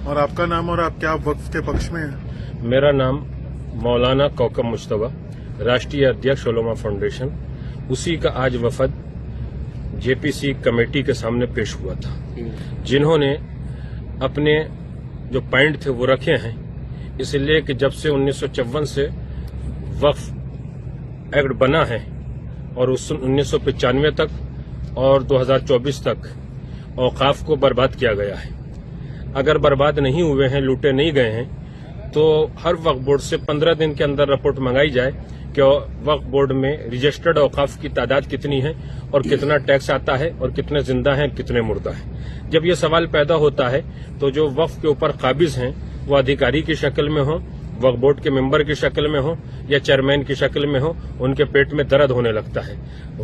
और आपका नाम और आप क्या वक्फ के पक्ष में हैं? मेरा नाम मौलाना कौकब मुश्तबा, राष्ट्रीय अध्यक्ष उलमा फाउंडेशन, उसी का आज वफद जेपीसी कमेटी के सामने पेश हुआ था, जिन्होंने अपने जो पॉइंट थे वो रखे हैं। इसलिए कि जब से 1954 से वक्फ एक्ट बना है और उस 1995 तक और 2024 तक औकाफ को बर्बाद किया गया है। अगर बर्बाद नहीं हुए हैं, लूटे नहीं गए हैं, तो हर वक्फ बोर्ड से 15 दिन के अंदर रिपोर्ट मंगाई जाए कि वक्फ बोर्ड में रजिस्टर्ड औकाफ की तादाद कितनी है और कितना टैक्स आता है और कितने जिंदा हैं, कितने मुर्दा हैं। जब ये सवाल पैदा होता है तो जो वक्फ के ऊपर काबिज हैं वो अधिकारी की शक्ल में हो, वक्फ बोर्ड के मेंबर की शक्ल में हो या चेयरमैन की शक्ल में हो, उनके पेट में दर्द होने लगता है।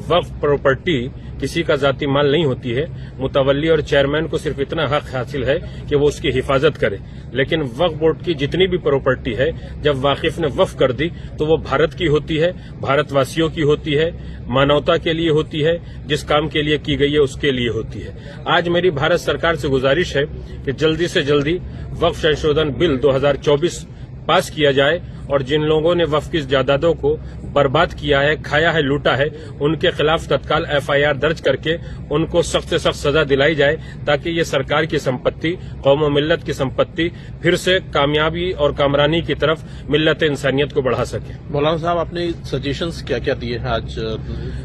वक्फ प्रॉपर्टी किसी का जाती माल नहीं होती है। मुतवल्ली और चेयरमैन को सिर्फ इतना हक हासिल है कि वो उसकी हिफाजत करे, लेकिन वक्फ बोर्ड की जितनी भी प्रॉपर्टी है जब वाकिफ ने वक्फ कर दी तो वो भारत की होती है, भारतवासियों की होती है, मानवता के लिए होती है, जिस काम के लिए की गई है उसके लिए होती है। आज मेरी भारत सरकार से गुजारिश है कि जल्दी से जल्दी वक्फ संशोधन बिल 2024 पास किया जाए और जिन लोगों ने वक्फ की जायदादों को बर्बाद किया है, खाया है, लूटा है, उनके खिलाफ तत्काल एफआईआर दर्ज करके उनको सख्त से सख्त सजा दिलाई जाए, ताकि ये सरकार की संपत्ति, कौम और मिल्लत की संपत्ति फिर से कामयाबी और कामरानी की तरफ मिल्लत इंसानियत को बढ़ा सके। मौलाना साहब, आपने सजेशंस क्या क्या दिए हैं आज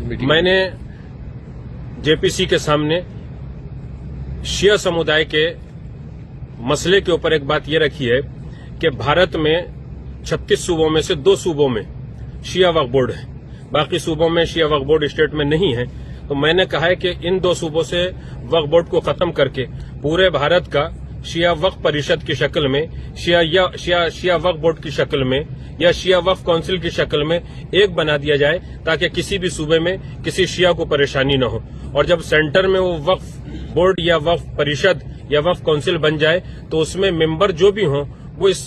मीटिंग? मैंने जेपीसी के सामने शिया समुदाय के मसले के ऊपर एक बात ये रखी है कि भारत में 36 सूबों में से 2 सूबों में शिया वक्फ बोर्ड है, बाकी सूबों में शिया वक्फ बोर्ड स्टेट में नहीं है। तो मैंने कहा है कि इन 2 सूबों से वक्फ बोर्ड को खत्म करके पूरे भारत का शिया वक्फ परिषद की शक्ल में, शिया वक्फ बोर्ड की शक्ल में या शिया वक्फ काउंसिल की शक्ल में एक बना दिया जाए, ताकि किसी भी सूबे में किसी शिया को परेशानी न हो। और जब सेंटर में वो वक्फ बोर्ड या वक्फ परिषद या वक्फ काउंसिल बन जाए तो उसमें मेंबर जो भी हों वो इस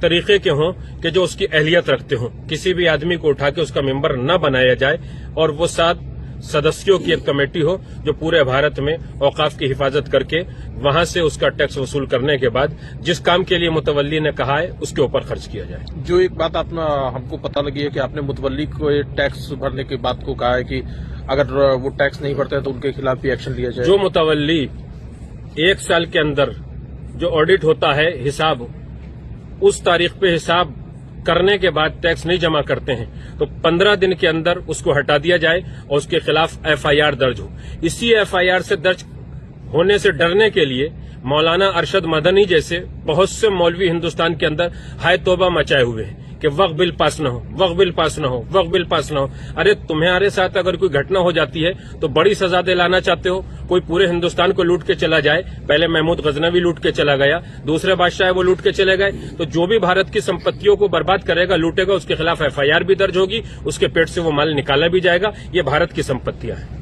तरीके के हों कि जो उसकी अहलियत रखते हों। किसी भी आदमी को उठा के उसका मेंबर न बनाया जाए और वो 7 सदस्यों की एक कमेटी हो जो पूरे भारत में औकाफ की हिफाजत करके वहां से उसका टैक्स वसूल करने के बाद जिस काम के लिए मुतवल्ली ने कहा है उसके ऊपर खर्च किया जाए। जो एक बात हमको पता लगी है कि आपने मुतवल्ली को टैक्स भरने की बात को कहा है कि अगर वो टैक्स नहीं भरते तो उनके खिलाफ भी एक्शन लिया जाए। जो मुतवल्ली 1 साल के अंदर जो ऑडिट होता है हिसाब, उस तारीख पे हिसाब करने के बाद टैक्स नहीं जमा करते हैं तो 15 दिन के अंदर उसको हटा दिया जाए और उसके खिलाफ एफआईआर दर्ज हो। इसी एफआईआर से दर्ज होने से डरने के लिए मौलाना अरशद मदनी जैसे बहुत से मौलवी हिंदुस्तान के अंदर हाय तौबा मचाए हुए हैं कि वक्फ बिल पास न हो, वक्फ बिल पास न हो, वक्फ बिल पास न हो। अरे तुम्हारे साथ अगर कोई घटना हो जाती है तो बड़ी सजा दिलाना चाहते हो। कोई पूरे हिंदुस्तान को लूट के चला जाए, पहले महमूद गजनवी लूट के चला गया, दूसरे बादशाह वो लूट के चले गए, तो जो भी भारत की संपत्तियों को बर्बाद करेगा, लूटेगा, उसके खिलाफ एफआईआर भी दर्ज होगी, उसके पेट से वो माल निकाला भी जाएगा। ये भारत की संपत्तियां हैं।